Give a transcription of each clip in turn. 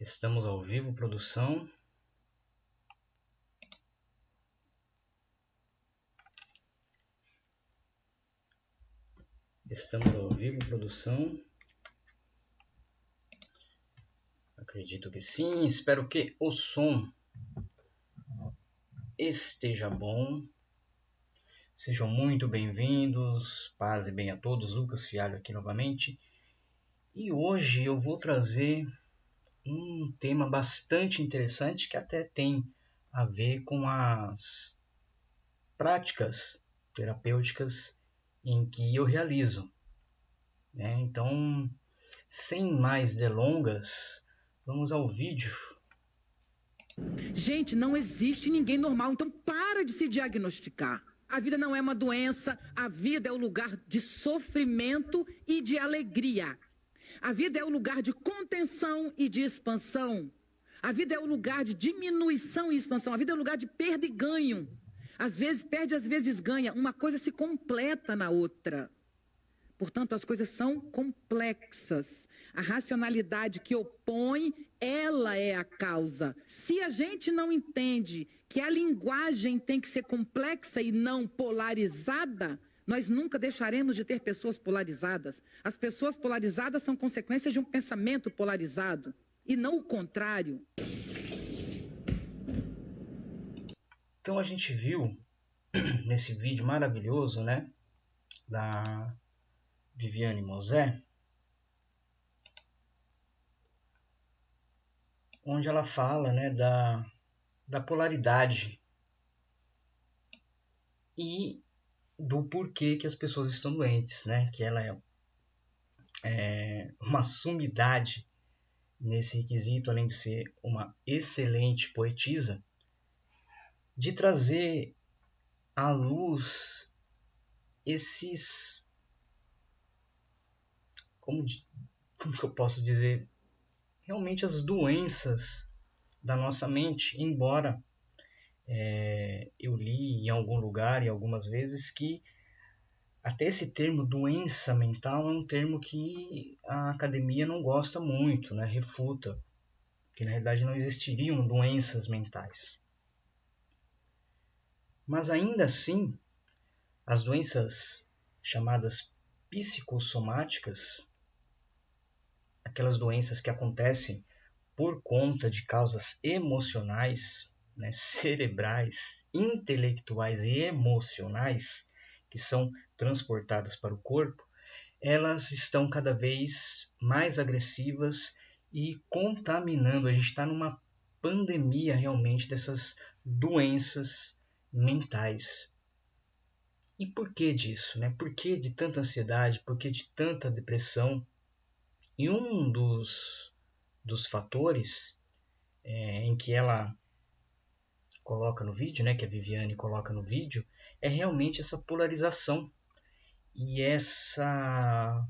Estamos ao vivo, produção. Estamos ao vivo, produção. Acredito que sim. Espero que o som esteja bom. Sejam muito bem-vindos. Paz e bem a todos. Lucas Fialho aqui novamente. E hoje eu vou trazer um tema bastante interessante que até tem a ver com as práticas terapêuticas em que eu realizo. Então, sem mais delongas, vamos ao vídeo. Gente, não existe ninguém normal, então para de se diagnosticar. A vida não é uma doença, a vida é o lugar de sofrimento e de alegria. A vida é o lugar de contenção e de expansão. A vida é o lugar de diminuição e expansão. A vida é o lugar de perda e ganho. Às vezes perde, às vezes ganha. Uma coisa se completa na outra. Portanto, as coisas são complexas. A racionalidade que opõe, ela é a causa. Se a gente não entende que a linguagem tem que ser complexa e não polarizada, nós nunca deixaremos de ter pessoas polarizadas. As pessoas polarizadas são consequências de um pensamento polarizado, e não o contrário. Então a gente viu nesse vídeo maravilhoso, da Viviane Mosé, onde ela fala, da polaridade e do porquê que as pessoas estão doentes, que ela é uma sumidade nesse requisito, além de ser uma excelente poetisa, de trazer à luz esses, como que eu posso dizer, realmente as doenças da nossa mente, embora eu li em algum lugar e algumas vezes que até esse termo doença mental é um termo que a academia não gosta muito, refuta, que na realidade não existiriam doenças mentais. Mas ainda assim, as doenças chamadas psicossomáticas, aquelas doenças que acontecem por conta de causas emocionais, cerebrais, intelectuais e emocionais, que são transportadas para o corpo, elas estão cada vez mais agressivas e contaminando. A gente está numa pandemia realmente dessas doenças mentais. E por que disso? Por que de tanta ansiedade? Por que de tanta depressão? E um dos fatores em que ela coloca no vídeo, que a Viviane coloca no vídeo, é realmente essa polarização e essa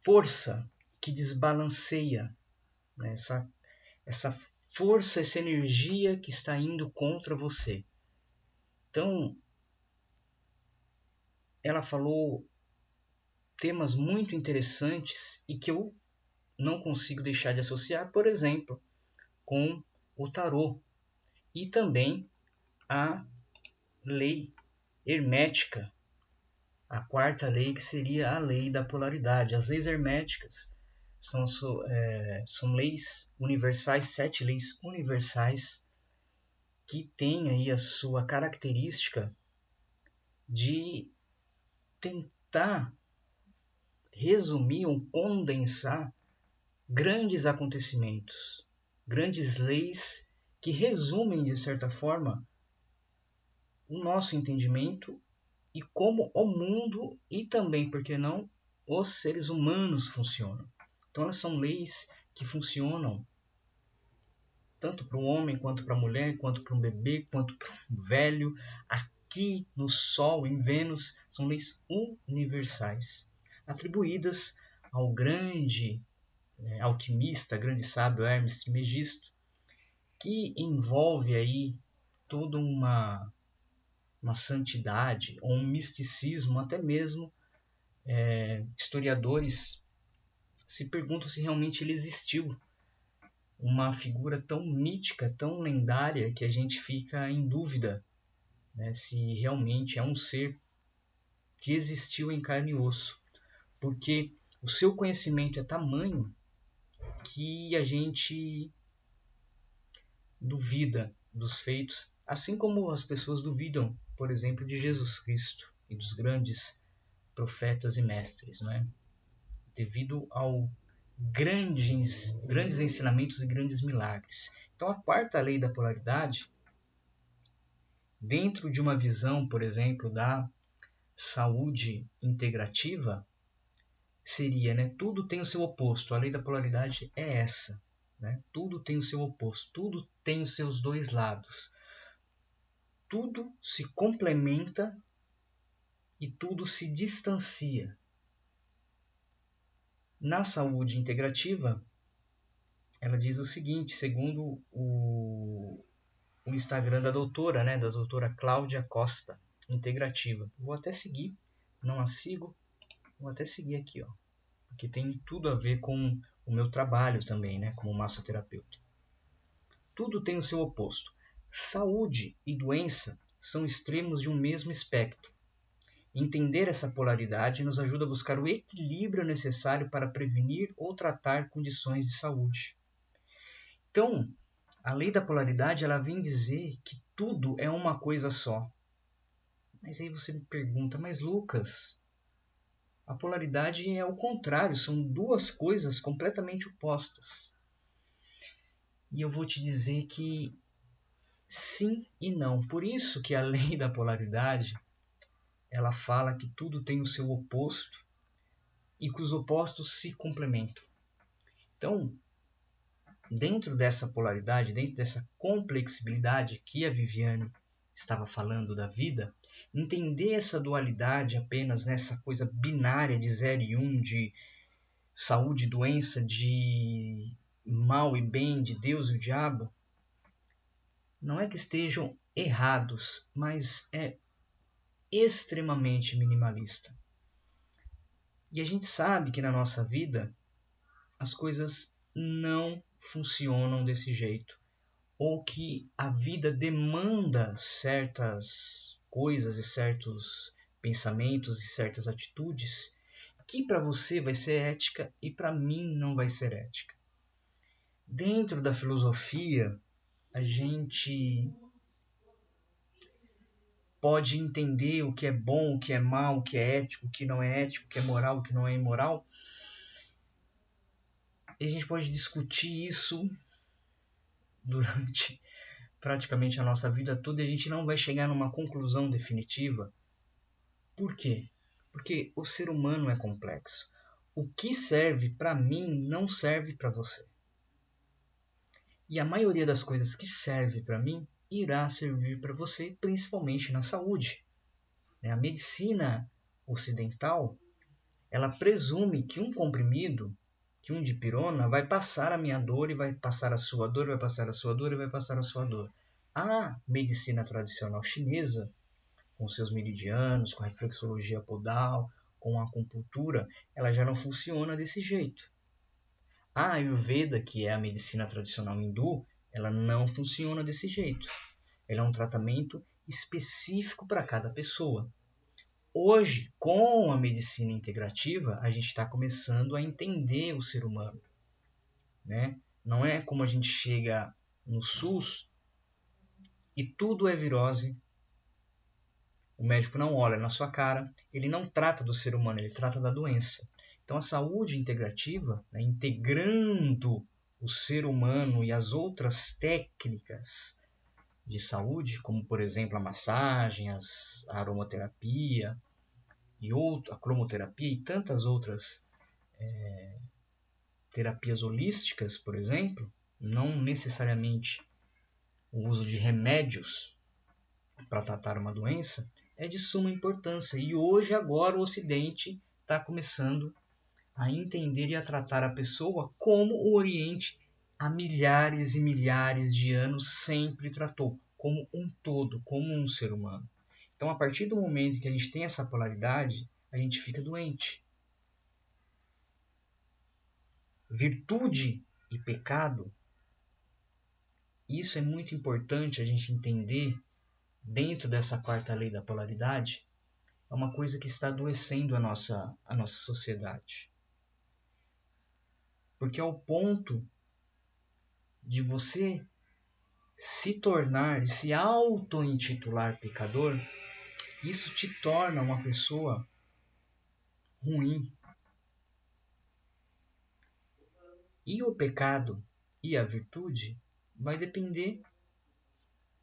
força que desbalanceia, essa força, essa energia que está indo contra você. Então, ela falou temas muito interessantes e que eu não consigo deixar de associar, por exemplo, com o tarô e também a lei hermética, a quarta lei, que seria a lei da polaridade. As leis herméticas são leis universais, 7 leis universais, que têm aí a sua característica de tentar resumir ou condensar grandes acontecimentos, grandes leis que resumem, de certa forma, o nosso entendimento e como o mundo e também, por que não, os seres humanos funcionam. Então elas são leis que funcionam tanto para o homem, quanto para a mulher, quanto para um bebê, quanto para um velho. Aqui no Sol, em Vênus, são leis universais, atribuídas ao grande alquimista, grande sábio Hermes Trismegisto, que envolve aí toda uma santidade ou um misticismo. Até mesmo historiadores se perguntam se realmente ele existiu. Uma figura tão mítica, tão lendária, que a gente fica em dúvida, né, se realmente é um ser que existiu em carne e osso. Porque o seu conhecimento é tamanho que a gente duvida dos feitos, assim como as pessoas duvidam, por exemplo, de Jesus Cristo e dos grandes profetas e mestres, não é? Devido ao grandes ensinamentos e grandes milagres. Então, a quarta lei da polaridade, dentro de uma visão, por exemplo, da saúde integrativa, seria, né, tudo tem o seu oposto. A lei da polaridade é essa, né? Tudo tem o seu oposto, tudo tem os seus dois lados. Tudo se complementa e tudo se distancia. Na saúde integrativa, ela diz o seguinte, segundo o Instagram da doutora, né, da doutora Cláudia Costa, integrativa. Vou até seguir, não a sigo, vou até seguir aqui, ó, porque tem tudo a ver com o meu trabalho também, né, como massoterapeuta. Tudo tem o seu oposto. Saúde e doença são extremos de um mesmo espectro. Entender essa polaridade nos ajuda a buscar o equilíbrio necessário para prevenir ou tratar condições de saúde. Então, a lei da polaridade ela vem dizer que tudo é uma coisa só. Mas aí você me pergunta, mas Lucas, a polaridade é o contrário, são duas coisas completamente opostas. E eu vou te dizer que sim e não. Por isso que a lei da polaridade ela fala que tudo tem o seu oposto e que os opostos se complementam. Então, dentro dessa polaridade, dentro dessa complexibilidade que a Viviane estava falando da vida, entender essa dualidade apenas nessa coisa binária de 0 e 1, de saúde e doença, de mal e bem, de Deus e o diabo, não é que estejam errados, mas é extremamente minimalista. E a gente sabe que na nossa vida as coisas não funcionam desse jeito, ou que a vida demanda certas coisas e certos pensamentos e certas atitudes que para você vai ser ética e para mim não vai ser ética. Dentro da filosofia, a gente pode entender o que é bom, o que é mal, o que é ético, o que não é ético, o que é moral, o que não é imoral. E a gente pode discutir isso durante praticamente a nossa vida toda e a gente não vai chegar numa conclusão definitiva. Por quê? Porque o ser humano é complexo. O que serve para mim não serve para você. E a maioria das coisas que serve para mim irá servir para você, principalmente na saúde. A medicina ocidental, ela presume que um comprimido, que um dipirona, vai passar a minha dor e vai passar a sua dor, vai passar a sua dor e vai passar a sua dor. A medicina tradicional chinesa, com seus meridianos, com a reflexologia podal, com a acupuntura, ela já não funciona desse jeito. A Ayurveda, que é a medicina tradicional hindu, ela não funciona desse jeito. Ela é um tratamento específico para cada pessoa. Hoje, com a medicina integrativa, a gente está começando a entender o ser humano, né? Não é como a gente chega no SUS e tudo é virose. O médico não olha na sua cara, ele não trata do ser humano, ele trata da doença. Então, a saúde integrativa, né, integrando o ser humano e as outras técnicas de saúde, como, por exemplo, a massagem, a aromaterapia, a cromoterapia e tantas outras terapias holísticas, por exemplo, não necessariamente o uso de remédios para tratar uma doença, é de suma importância. E hoje, agora, o Ocidente está começando a entender e a tratar a pessoa como o Oriente há milhares e milhares de anos sempre tratou, como um todo, como um ser humano. Então, a partir do momento que a gente tem essa polaridade, a gente fica doente. virtude e pecado, isso é muito importante a gente entender dentro dessa quarta lei da polaridade, é uma coisa que está adoecendo a nossa sociedade. Porque ao ponto de você se tornar e se auto-intitular pecador, isso te torna uma pessoa ruim. E o pecado e a virtude vai depender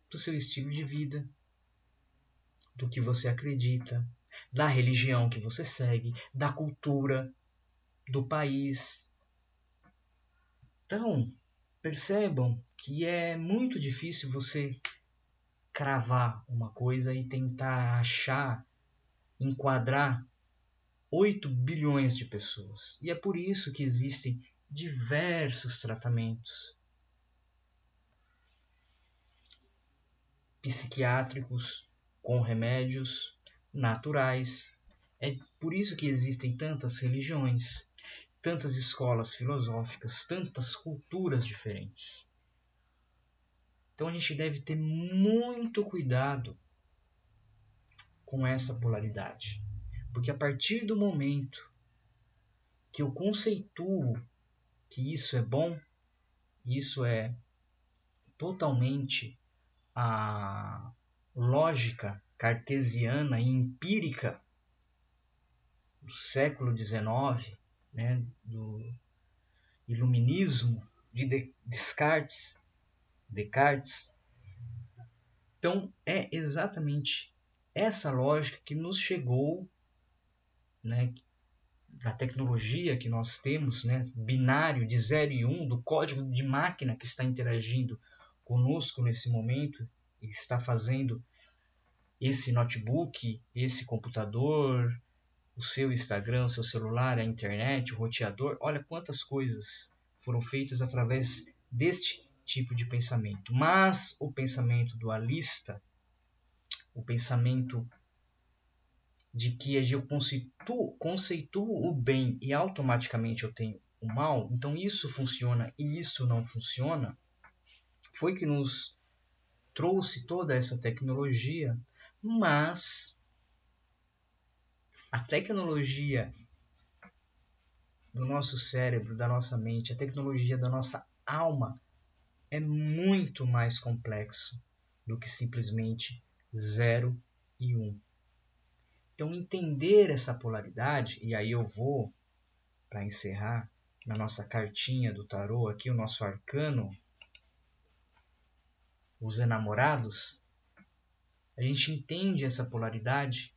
do seu estilo de vida, do que você acredita, da religião que você segue, da cultura, do país. Então, percebam que é muito difícil você cravar uma coisa e tentar achar, enquadrar 8 bilhões de pessoas. E é por isso que existem diversos tratamentos psiquiátricos com remédios naturais. É por isso que existem tantas religiões, tantas escolas filosóficas, tantas culturas diferentes. Então a gente deve ter muito cuidado com essa polaridade. Porque a partir do momento que eu conceituo que isso é bom, isso é totalmente a lógica cartesiana e empírica do século XIX, né, do iluminismo de Descartes. Então é exatamente essa lógica que nos chegou, né, da tecnologia que nós temos, né, binário de 0 e 1, do código de máquina que está interagindo conosco nesse momento e está fazendo esse notebook, esse computador, o seu Instagram, o seu celular, a internet, o roteador. Olha quantas coisas foram feitas através deste tipo de pensamento. Mas o pensamento dualista, o pensamento de que eu conceituo o bem e automaticamente eu tenho o mal, então isso funciona e isso não funciona, foi que nos trouxe toda essa tecnologia, mas a tecnologia do nosso cérebro, da nossa mente, a tecnologia da nossa alma é muito mais complexo do que simplesmente 0 e 1. Então, entender essa polaridade, e aí eu vou, para encerrar, na nossa cartinha do tarô aqui, o nosso arcano, os enamorados, a gente entende essa polaridade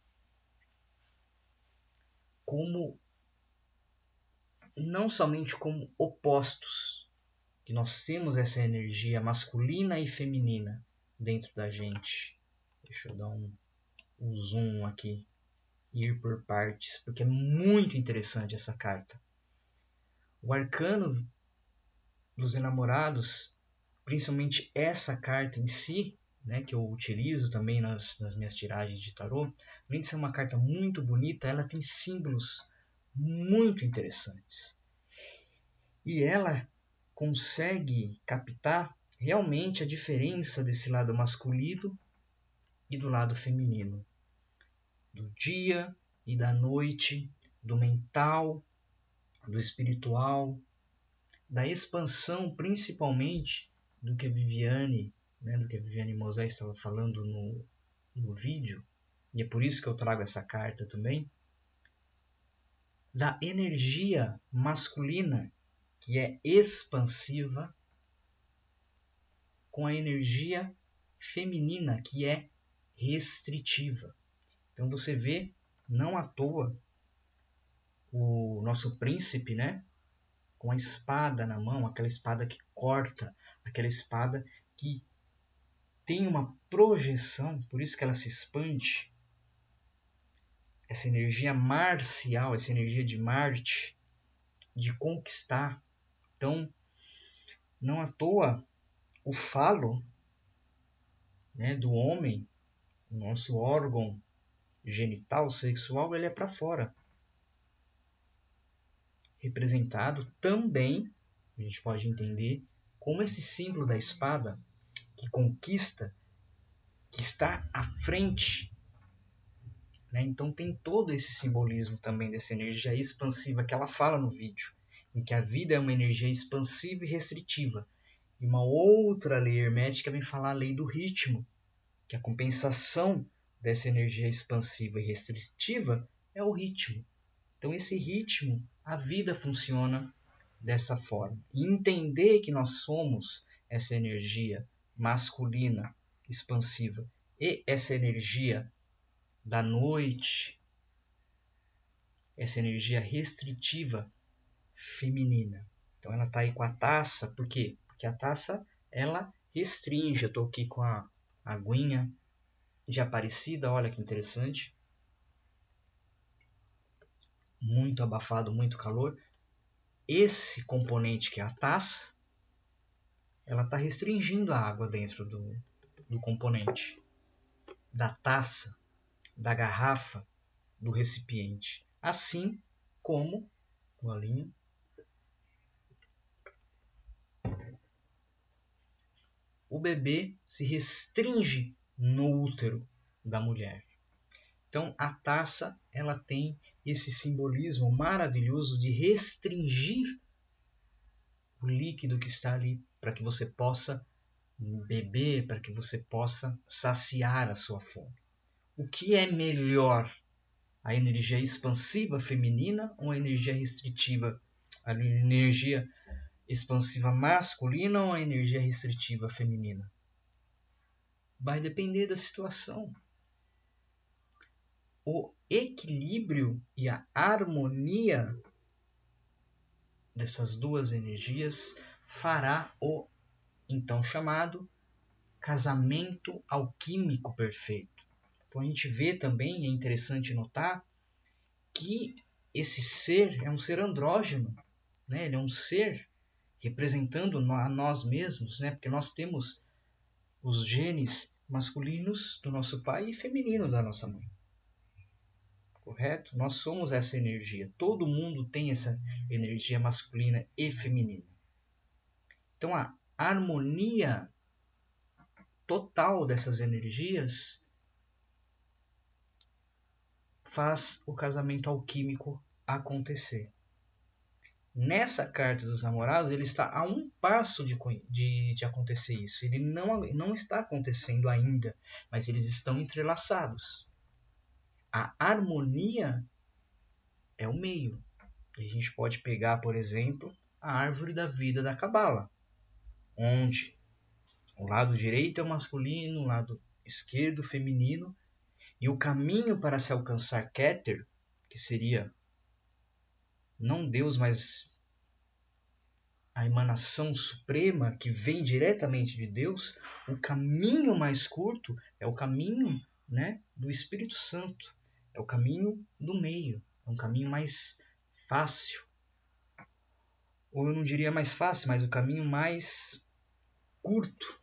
como não somente como opostos, que nós temos essa energia masculina e feminina dentro da gente. Deixa eu dar um zoom aqui, ir por partes, porque é muito interessante essa carta. O arcano dos enamorados, principalmente essa carta em si, né, que eu utilizo também nas minhas tiragens de tarô, além de ser uma carta muito bonita, ela tem símbolos muito interessantes. E ela consegue captar realmente a diferença desse lado masculino e do lado feminino, do dia e da noite, do mental, do espiritual, da expansão principalmente do que a Viviane, né, do que a Viviane Moisés estava falando no vídeo, e é por isso que eu trago essa carta também, da energia masculina, que é expansiva, com a energia feminina, que é restritiva. Então você vê, não à toa, o nosso príncipe, né, com a espada na mão, aquela espada que corta, aquela espada que tem uma projeção, por isso que ela se expande. Essa energia marcial, essa energia de Marte, de conquistar. Então, não à toa, o falo, né, do homem, o nosso órgão genital, sexual, ele é para fora. representado também, a gente pode entender, como esse símbolo da espada que conquista, que está à frente, né? Então tem todo esse simbolismo também dessa energia expansiva que ela fala no vídeo, em que a vida é uma energia expansiva e restritiva. E uma outra lei hermética vem falar a lei do ritmo, que a compensação dessa energia expansiva e restritiva é o ritmo. Então esse ritmo, a vida funciona dessa forma. E entender que nós somos essa energia masculina, expansiva, e essa energia da noite, essa energia restritiva feminina. Então ela está aí com a taça, por quê? Porque a taça ela restringe. Eu estou aqui com a aguinha de Aparecida, olha que interessante. Muito abafado, muito calor. Esse componente que é a taça, ela está restringindo a água dentro do componente, da taça, da garrafa, do recipiente. Assim como, golinho, o bebê se restringe no útero da mulher. Então a taça ela tem esse simbolismo maravilhoso de restringir o líquido que está ali para que você possa beber, para que você possa saciar a sua fome. O que é melhor? A energia expansiva feminina ou a energia restritiva? A energia expansiva masculina ou a energia restritiva feminina? Vai depender da situação. O equilíbrio e a harmonia dessas duas energias fará o então chamado casamento alquímico perfeito. Então a gente vê também, é interessante notar, que esse ser é um ser andrógeno, né? Ele é um ser representando a nós mesmos, né? Porque nós temos os genes masculinos do nosso pai e femininos da nossa mãe. Correto? Nós somos essa energia. Todo mundo tem essa energia masculina e feminina. Então a harmonia total dessas energias faz o casamento alquímico acontecer. Nessa carta dos namorados, ele está a um passo de acontecer isso. Ele não está acontecendo ainda, mas eles estão entrelaçados. A harmonia é o meio. E a gente pode pegar, por exemplo, a árvore da vida da Cabala, onde o lado direito é o masculino, o lado esquerdo o feminino, e o caminho para se alcançar Keter, que seria não Deus, mas a emanação suprema que vem diretamente de Deus, o caminho mais curto é o caminho, né, do Espírito Santo, é o caminho do meio, é um caminho mais fácil. Ou eu não diria mais fácil, mas o caminho mais curto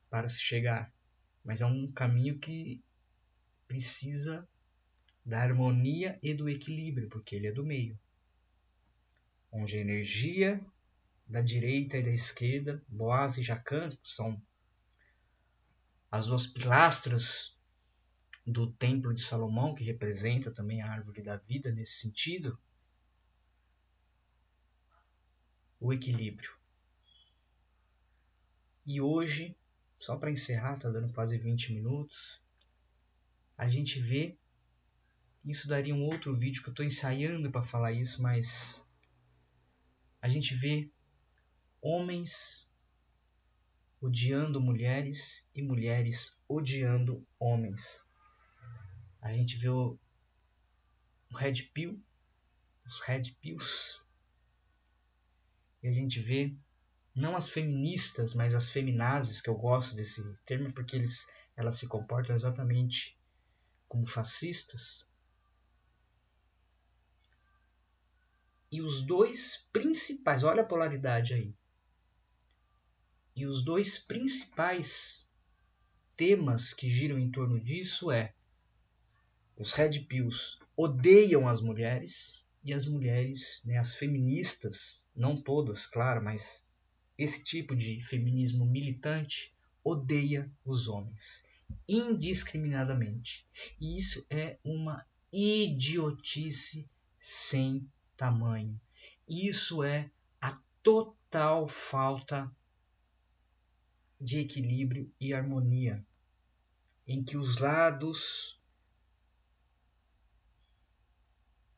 para se chegar. Mas é um caminho que precisa da harmonia e do equilíbrio, porque ele é do meio. Onde a energia da direita e da esquerda, Boaz e Jacã, são as duas pilastras do Templo de Salomão, que representa também a árvore da vida nesse sentido, o equilíbrio. E hoje, só para encerrar, está dando quase 20 minutos, a gente vê, isso daria um outro vídeo que eu estou ensaiando para falar isso, mas a gente vê homens odiando mulheres e mulheres odiando homens. A gente vê o Red Pill, os Red Pills, e a gente vê não as feministas, mas as feminazes, que eu gosto desse termo porque elas se comportam exatamente como fascistas. E os dois principais, olha a polaridade aí, e os dois principais temas que giram em torno disso é: os Red Pills odeiam as mulheres E as mulheres, né, as feministas, não todas, claro, mas esse tipo de feminismo militante odeia os homens indiscriminadamente. E isso é uma idiotice sem tamanho. Isso é a total falta de equilíbrio e harmonia, em que os lados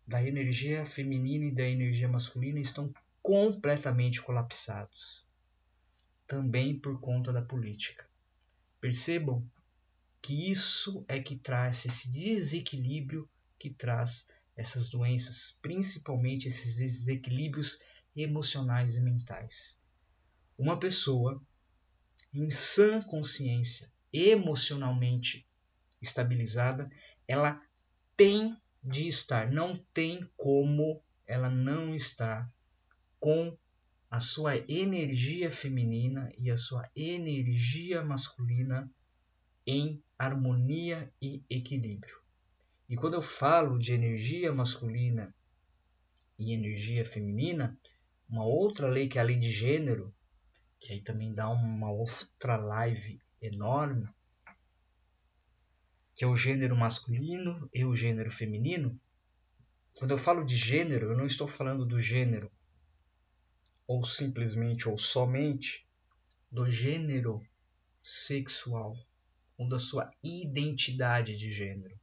da energia feminina e da energia masculina estão completamente colapsados, também por conta da política. Percebam que isso é que traz esse desequilíbrio, que traz essas doenças, principalmente esses desequilíbrios emocionais e mentais. Uma pessoa em sã consciência, emocionalmente estabilizada, ela tem de estar, não tem como ela não estar com a sua energia feminina e a sua energia masculina em harmonia e equilíbrio. E quando eu falo de energia masculina e energia feminina, uma outra lei que é a lei de gênero, que aí também dá uma outra live enorme, que é o gênero masculino e o gênero feminino. Quando eu falo de gênero, eu não estou falando do gênero ou simplesmente ou somente do gênero sexual ou da sua identidade de gênero.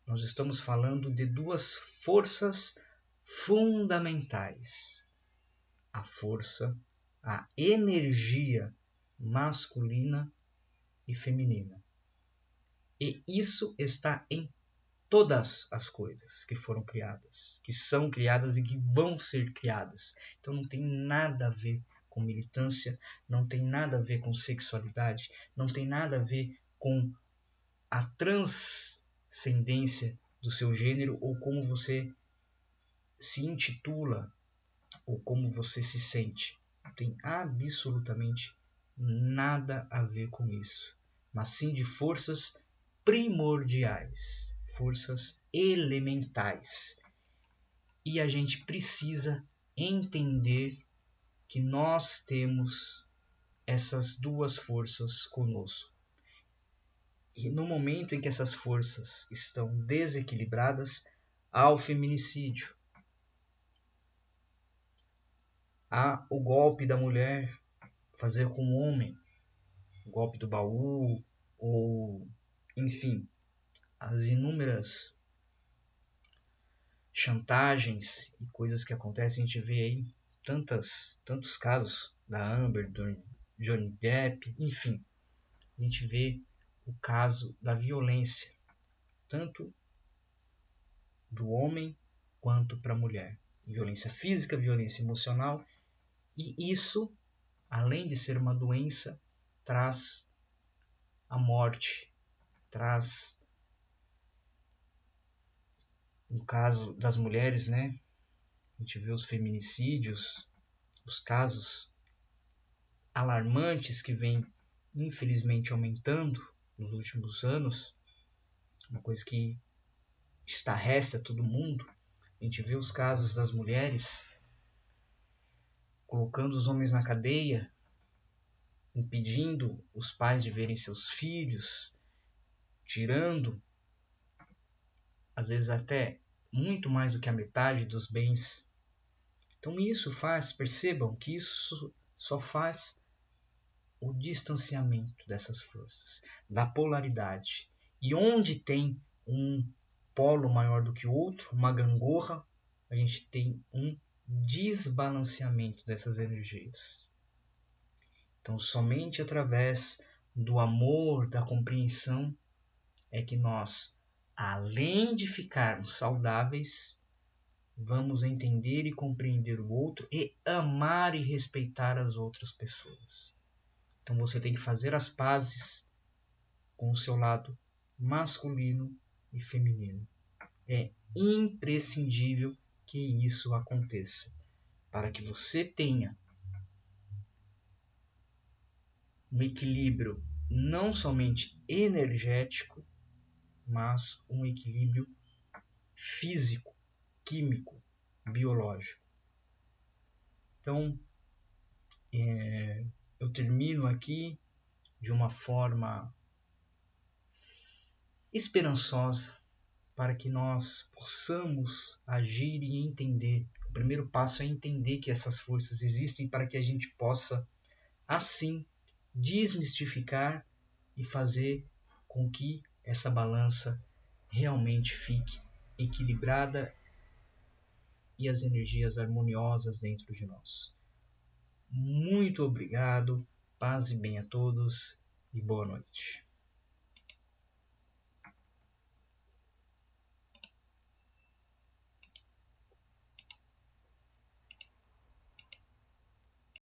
Nós estamos falando de duas forças fundamentais: a energia masculina e feminina. E isso está em todas as coisas que foram criadas, que são criadas e que vão ser criadas. Então não tem nada a ver com militância, não tem nada a ver com sexualidade, não tem nada a ver com a transcendência do seu gênero ou como você se intitula ou como você se sente. Não tem absolutamente nada a ver com isso, mas sim de forças primordiais, forças elementais. E a gente precisa entender que nós temos essas duas forças conosco. E no momento em que essas forças estão desequilibradas, há o feminicídio, há o golpe da mulher fazer com o homem, o golpe do baú, ou enfim, as inúmeras chantagens e coisas que acontecem. A gente vê aí tantos casos da Amber, do Johnny Depp, enfim, a gente vê o caso da violência, tanto do homem quanto para a mulher. Violência física, violência emocional, e isso, além de ser uma doença, traz a morte, traz, no caso das mulheres, né? A gente vê os feminicídios, os casos alarmantes que vêm, infelizmente, aumentando nos últimos anos, uma coisa que estarrece a todo mundo. A gente vê os casos das mulheres colocando os homens na cadeia, impedindo os pais de verem seus filhos, tirando, às vezes até muito mais do que a metade dos bens. Então percebam que isso só faz o distanciamento dessas forças, da polaridade. E onde tem um polo maior do que o outro, uma gangorra, a gente tem um desbalanceamento dessas energias. Então, somente através do amor, da compreensão, é que nós, além de ficarmos saudáveis, vamos entender e compreender o outro e amar e respeitar as outras pessoas. Então você tem que fazer as pazes com o seu lado masculino e feminino. É imprescindível que isso aconteça, para que você tenha um equilíbrio não somente energético, mas um equilíbrio físico, químico, biológico. Então, eu termino aqui de uma forma esperançosa para que nós possamos agir e entender. O primeiro passo é entender que essas forças existem para que a gente possa, assim, desmistificar e fazer com que essa balança realmente fique equilibrada e as energias harmoniosas dentro de nós. Muito obrigado, paz e bem a todos e boa noite.